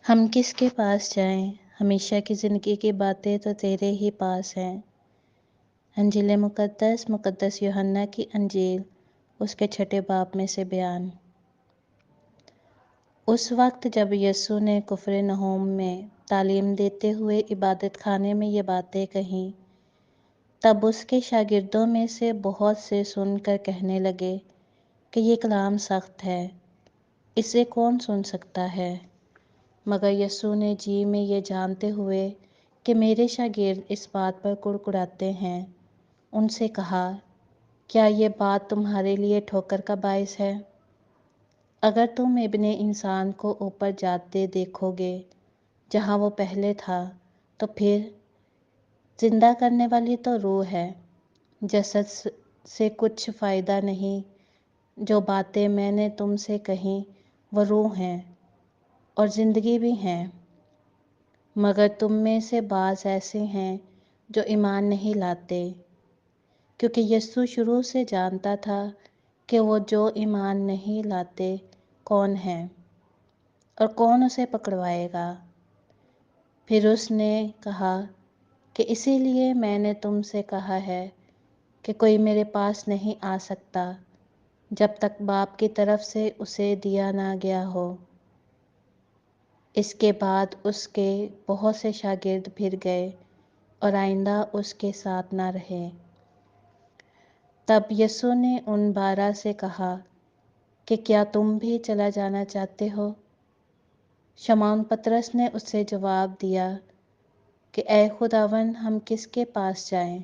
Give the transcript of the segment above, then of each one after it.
ہم کس کے پاس جائیں؟ ہمیشہ کی زندگی کی باتیں تو تیرے ہی پاس ہیں۔ انجیل مقدس یوحنا کی انجیل، اس کے 6 باب میں سے بیان۔ اس وقت جب یسوع نے کفرنہوم میں تعلیم دیتے ہوئے عبادت خانے میں یہ باتیں کہیں، تب اس کے شاگردوں میں سے بہت سے سن کر کہنے لگے کہ یہ کلام سخت ہے، اسے کون سن سکتا ہے؟ مگر یسوع نے جی میں یہ جانتے ہوئے کہ میرے شاگرد اس بات پر کڑکڑاتے ہیں، ان سے کہا، کیا یہ بات تمہارے لیے ٹھوکر کا باعث ہے؟ اگر تم ابن انسان کو اوپر جاتے دیکھو گے جہاں وہ پہلے تھا، تو پھر زندہ کرنے والی تو روح ہے، جسد سے کچھ فائدہ نہیں۔ جو باتیں میں نے تم سے کہیں وہ روح ہیں اور زندگی بھی ہیں، مگر تم میں سے بعض ایسے ہیں جو ایمان نہیں لاتے۔ کیونکہ یسوع شروع سے جانتا تھا کہ وہ جو ایمان نہیں لاتے کون ہیں اور کون اسے پکڑوائے گا۔ پھر اس نے کہا کہ اسی لیے میں نے تم سے کہا ہے کہ کوئی میرے پاس نہیں آ سکتا جب تک باپ کی طرف سے اسے دیا نہ گیا ہو۔ اس کے بعد اس کے بہت سے شاگرد پھر گئے اور آئندہ اس کے ساتھ نہ رہے۔ تب یسوع نے ان 12 سے کہا کہ کیا تم بھی چلا جانا چاہتے ہو؟ شمعون پطرس نے اس سے جواب دیا کہ اے خداوند، ہم کس کے پاس جائیں؟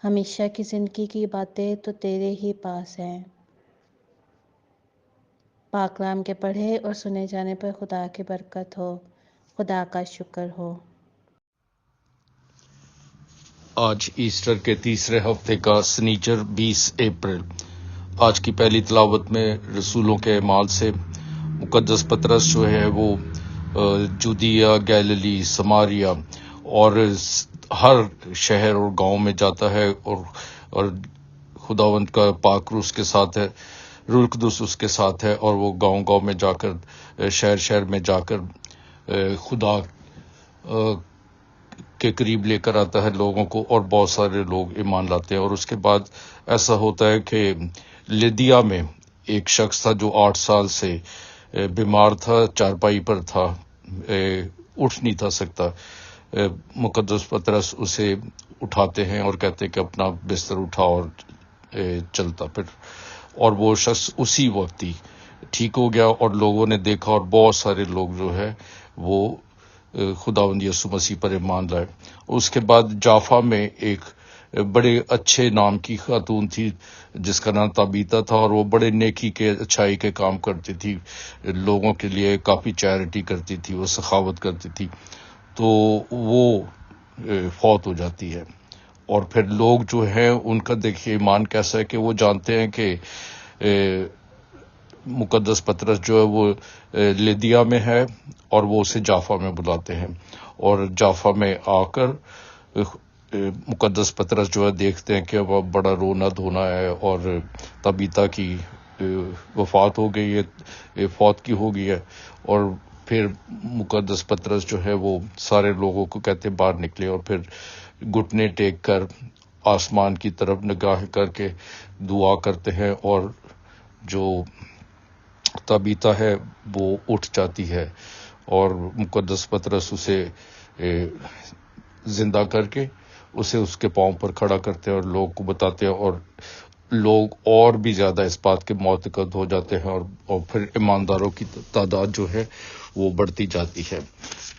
ہمیشہ کی زندگی کی باتیں تو تیرے ہی پاس ہیں۔ پاک کلام کے پڑھے اور سنے جانے پر خدا کی برکت ہو، خدا کا شکر ہو۔ آج ایسٹر کے تیسرے ہفتے کا سنیچر 20 اپریل۔ آج کی پہلی تلاوت میں رسولوں کے اعمال سے مقدس پطرس جو ہے وہ جودیا، گیلیلی، سماریہ اور ہر شہر اور گاؤں میں جاتا ہے اور خداوند کا پاک روح اس کے ساتھ ہے، روح القدس اس کے ساتھ ہے، اور وہ گاؤں گاؤں میں جا کر، شہر شہر میں جا کر خدا کے قریب لے کر آتا ہے لوگوں کو، اور بہت سارے لوگ ایمان لاتے ہیں۔ اور اس کے بعد ایسا ہوتا ہے کہ لیدیا میں ایک شخص تھا جو 8 سال سے بیمار تھا، چارپائی پر تھا، اٹھ نہیں تھا سکتا۔ مقدس پطرس اسے اٹھاتے ہیں اور کہتے ہیں کہ اپنا بستر اٹھا اور چلتا پھر، اور وہ شخص اسی وقت ہی ٹھیک ہو گیا، اور لوگوں نے دیکھا اور بہت سارے لوگ جو ہے وہ خداوند یسوع مسیح پر ایمان لائے۔ اس کے بعد جافا میں ایک بڑے اچھے نام کی خاتون تھی جس کا نام تابیتا تھا، اور وہ بڑے نیکی کے، اچھائی کے کام کرتی تھی، لوگوں کے لیے کافی چیریٹی کرتی تھی، وہ سخاوت کرتی تھی، تو وہ فوت ہو جاتی ہے۔ اور پھر لوگ جو ہیں ان کا دیکھیے ایمان کیسا ہے کہ وہ جانتے ہیں کہ مقدس پطرس جو ہے وہ لیدیا میں ہے، اور وہ اسے جافا میں بلاتے ہیں، اور جافا میں آ کر مقدس پطرس جو ہے دیکھتے ہیں کہ وہ بڑا رونا دھونا ہے، اور تبیتا کی وفات ہو گئی ہے، فوت کی ہو گئی ہے۔ اور پھر مقدس پطرس جو ہے وہ سارے لوگوں کو کہتے باہر نکلے، اور پھر گھٹنے ٹیک کر آسمان کی طرف نگاہ کر کے دعا کرتے ہیں، اور جو تابیتا ہے وہ اٹھ جاتی ہے، اور مقدس پطرس اسے زندہ کر کے اسے اس کے پاؤں پر کھڑا کرتے ہیں اور لوگ کو بتاتے ہیں، اور لوگ اور بھی زیادہ اس بات کے معتقد ہو جاتے ہیں، اور پھر ایمانداروں کی تعداد جو ہے وہ بڑھتی جاتی ہے۔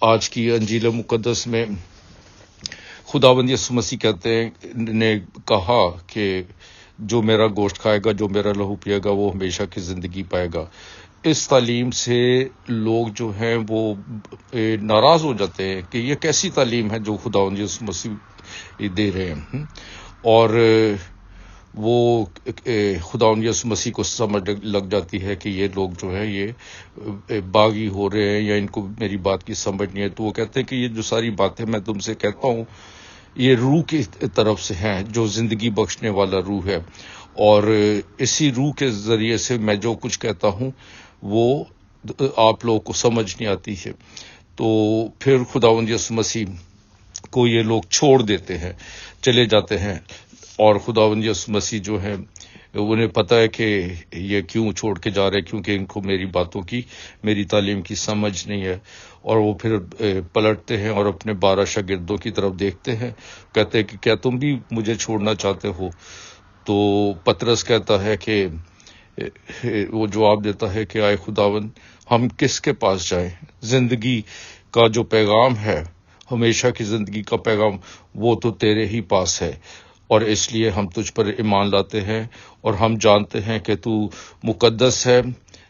آج کی انجیل مقدس میں خداوند یسوع مسیح کہتے ہیں، نے کہا کہ جو میرا گوشت کھائے گا، جو میرا لہو پیے گا، وہ ہمیشہ کی زندگی پائے گا۔ اس تعلیم سے لوگ جو ہیں وہ ناراض ہو جاتے ہیں کہ یہ کیسی تعلیم ہے جو خداوند یسوع مسیح دے رہے ہیں، اور وہ خداوند یسوع مسیح کو سمجھ لگ جاتی ہے کہ یہ لوگ جو ہے یہ باغی ہو رہے ہیں، یا ان کو میری بات کی سمجھ نہیں ہے۔ تو وہ کہتے ہیں کہ یہ جو ساری باتیں میں تم سے کہتا ہوں یہ روح کی طرف سے ہیں، جو زندگی بخشنے والا روح ہے، اور اسی روح کے ذریعے سے میں جو کچھ کہتا ہوں وہ آپ لوگوں کو سمجھ نہیں آتی ہے، تو پھر خداوند یسوع مسیح کو یہ لوگ چھوڑ دیتے ہیں، چلے جاتے ہیں، اور خداوند یسوع مسیح جو ہے انہیں پتہ ہے کہ یہ کیوں چھوڑ کے جا رہے، کیونکہ ان کو میری باتوں کی، میری تعلیم کی سمجھ نہیں ہے. اور وہ پھر پلٹتے ہیں اور اپنے 12 شاگردوں کی طرف دیکھتے ہیں، کہتے ہیں کہ کیا تم بھی مجھے چھوڑنا چاہتے ہو؟ تو پترس کہتا ہے کہ وہ جواب دیتا ہے کہ آئے خداوند، ہم کس کے پاس جائیں؟ زندگی کا جو پیغام ہے، ہمیشہ کی زندگی کا پیغام، وہ تو تیرے ہی پاس ہے، اور اس لیے ہم تجھ پر ایمان لاتے ہیں، اور ہم جانتے ہیں کہ تو مقدس ہے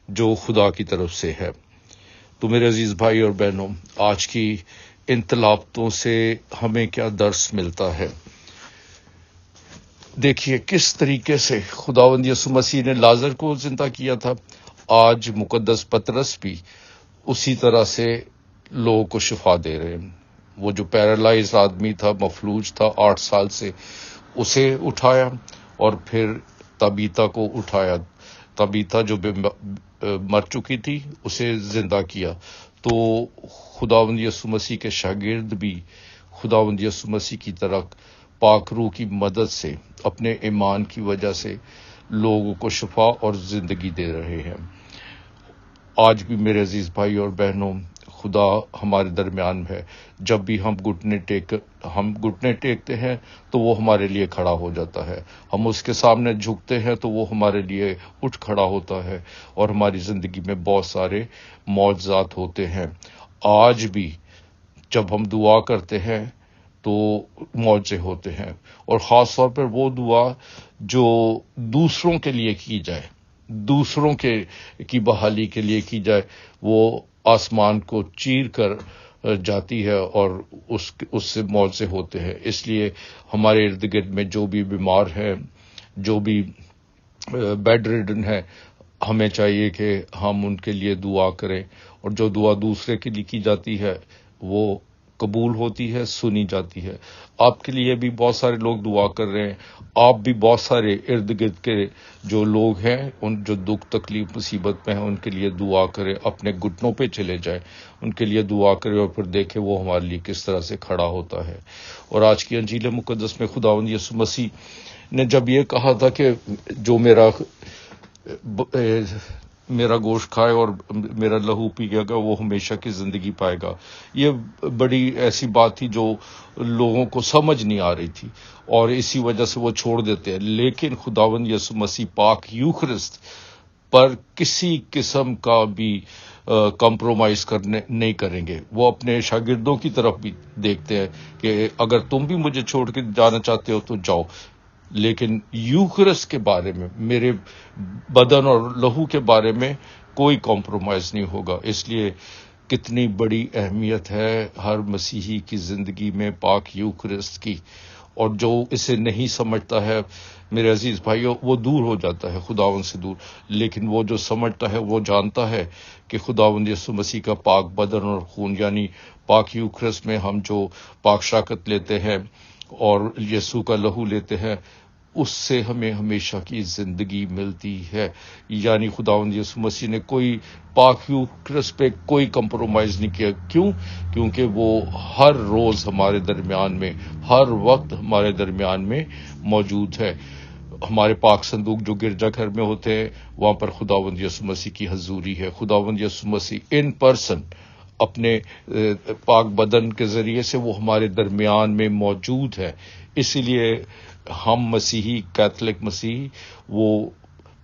جو خدا کی طرف سے ہے. تو میرے عزیز بھائی اور بہنوں، آج کی ان تلاوتوں سے ہمیں کیا درس ملتا ہے؟ دیکھیے کس طریقے سے خداوند یسوع مسیح نے لازر کو زندہ کیا تھا. آج مقدس پترس بھی اسی طرح سے لوگوں کو شفا دے رہے ہیں. وہ جو پیرالائز آدمی تھا، مفلوج تھا 8 سال سے، اسے اٹھایا، اور پھر طبیطہ کو اٹھایا. طبیطہ جو مر چکی تھی، اسے زندہ کیا. تو خداوند یسوع مسیح کے شاگرد بھی خداوند یسوع مسیح کی طرح پاک روح کی مدد سے، اپنے ایمان کی وجہ سے لوگوں کو شفا اور زندگی دے رہے ہیں. آج بھی میرے عزیز بھائی اور بہنوں، خدا ہمارے درمیان ہے. جب بھی ہم گھٹنے ٹیکتے ہیں تو وہ ہمارے لیے کھڑا ہو جاتا ہے. ہم اس کے سامنے جھکتے ہیں تو وہ ہمارے لیے اٹھ کھڑا ہوتا ہے، اور ہماری زندگی میں بہت سارے معجزات ہوتے ہیں. آج بھی جب ہم دعا کرتے ہیں تو معجزے ہوتے ہیں، اور خاص طور پر وہ دعا جو دوسروں کے لیے کی جائے، دوسروں کی بحالی کے لیے کی جائے، وہ آسمان کو چیر کر جاتی ہے، اور اس سے معجزے ہوتے ہیں. اس لیے ہمارے ارد گرد میں جو بھی بیمار ہیں، جو بھی بیڈ ریڈن ہے، ہمیں چاہیے کہ ہم ان کے لیے دعا کریں. اور جو دعا دوسرے کے لیے کی جاتی ہے وہ قبول ہوتی ہے، سنی جاتی ہے. آپ کے لیے بھی بہت سارے لوگ دعا کر رہے ہیں. آپ بھی بہت سارے ارد گرد کے جو لوگ ہیں، ان جو دکھ تکلیف مصیبت میں ہیں، ان کے لیے دعا کریں. اپنے گھٹنوں پہ چلے جائیں، ان کے لیے دعا کریں، اور پھر دیکھیں وہ ہمارے لیے کس طرح سے کھڑا ہوتا ہے. اور آج کی انجیل مقدس میں خداوند یسوع مسیح نے جب یہ کہا تھا کہ جو میرا گوشت کھائے اور میرا لہو پی گا وہ ہمیشہ کی زندگی پائے گا، یہ بڑی ایسی بات تھی جو لوگوں کو سمجھ نہیں آ رہی تھی، اور اسی وجہ سے وہ چھوڑ دیتے ہیں. لیکن خداوند یسوع مسیح پاک یوخرست پر کسی قسم کا بھی کمپرومائز نہیں کریں گے. وہ اپنے شاگردوں کی طرف بھی دیکھتے ہیں کہ اگر تم بھی مجھے چھوڑ کے جانا چاہتے ہو تو جاؤ، لیکن یوخرست کے بارے میں، میرے بدن اور لہو کے بارے میں کوئی کمپرومائز نہیں ہوگا. اس لیے کتنی بڑی اہمیت ہے ہر مسیحی کی زندگی میں پاک یوخرست کی. اور جو اسے نہیں سمجھتا ہے میرے عزیز بھائیو، وہ دور ہو جاتا ہے خداوند سے دور. لیکن وہ جو سمجھتا ہے، وہ جانتا ہے کہ خداوند یسوع مسیح کا پاک بدن اور خون، یعنی پاک یوخرست میں ہم جو پاک شراکت لیتے ہیں اور یسوع کا لہو لیتے ہیں، اس سے ہمیں ہمیشہ کی زندگی ملتی ہے. یعنی خداوند یسوع مسیح نے کوئی پاک یوخرست پہ کوئی کمپرومائز نہیں کیا. کیوں؟ کیونکہ وہ ہر روز ہمارے درمیان میں، ہر وقت ہمارے درمیان میں موجود ہے. ہمارے پاک صندوق جو گرجا گھر میں ہوتے ہیں، وہاں پر خداوند یسوع مسیح کی حضوری ہے. خداوند یسوع مسیح ان پرسن اپنے پاک بدن کے ذریعے سے وہ ہمارے درمیان میں موجود ہے. اسی لیے ہم مسیحی، کیتھولک مسیحی، وہ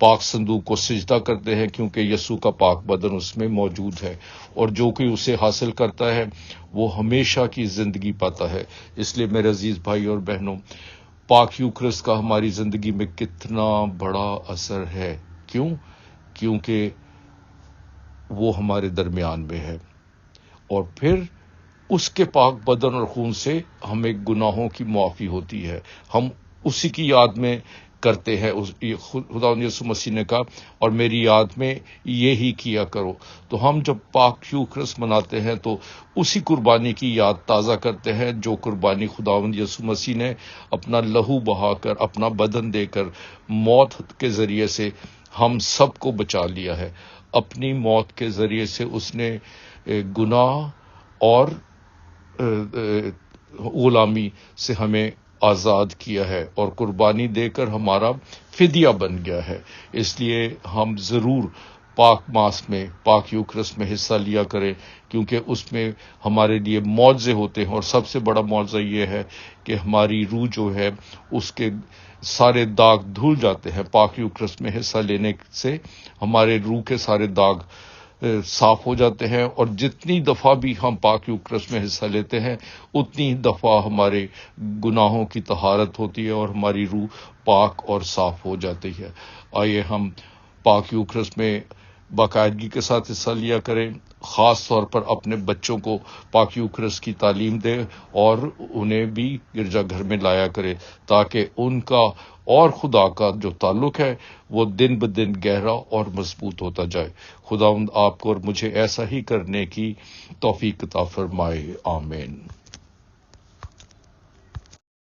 پاک صندوق کو سجدہ کرتے ہیں، کیونکہ یسوع کا پاک بدن اس میں موجود ہے. اور جو کوئی اسے حاصل کرتا ہے وہ ہمیشہ کی زندگی پاتا ہے. اس لیے میرے عزیز بھائی اور بہنوں، پاک یوخرست کا ہماری زندگی میں کتنا بڑا اثر ہے. کیوں؟ کیونکہ وہ ہمارے درمیان میں ہے، اور پھر اس کے پاک بدن اور خون سے ہمیں گناہوں کی معافی ہوتی ہے. ہم اسی کی یاد میں کرتے ہیں. خداوند یسوع مسیح نے کہا، اور میری یاد میں یہی کیا کرو. تو ہم جب پاک یوخرست مناتے ہیں تو اسی قربانی کی یاد تازہ کرتے ہیں، جو قربانی خداوند یسوع مسیح نے اپنا لہو بہا کر، اپنا بدن دے کر، موت کے ذریعے سے ہم سب کو بچا لیا ہے. اپنی موت کے ذریعے سے اس نے گناہ اور غلامی سے ہمیں آزاد کیا ہے اور قربانی دے کر ہمارا فدیہ بن گیا ہے۔ اس لیے ہم ضرور پاک ماس میں، پاک یوکرس میں حصہ لیا کریں، کیونکہ اس میں ہمارے لیے معجزے ہوتے ہیں، اور سب سے بڑا معجزہ یہ ہے کہ ہماری روح جو ہے اس کے سارے داغ دھل جاتے ہیں۔ پاک یوکرس میں حصہ لینے سے ہمارے روح کے سارے داغ صاف ہو جاتے ہیں، اور جتنی دفعہ بھی ہم پاک یوکرس میں حصہ لیتے ہیں اتنی دفعہ ہمارے گناہوں کی طہارت ہوتی ہے اور ہماری روح پاک اور صاف ہو جاتی ہے۔ آئیے ہم پاک یوکرس میں باقاعدگی کے ساتھ حصہ لیا کریں، خاص طور پر اپنے بچوں کو پاک یوکرس کی تعلیم دیں اور انہیں بھی گرجا گھر میں لایا کرے، تاکہ ان کا اور خدا کا جو تعلق ہے وہ دن بدن گہرا اور مضبوط ہوتا جائے۔ خداوند آپ کو اور مجھے ایسا ہی کرنے کی توفیق عطا فرمائے، آمین۔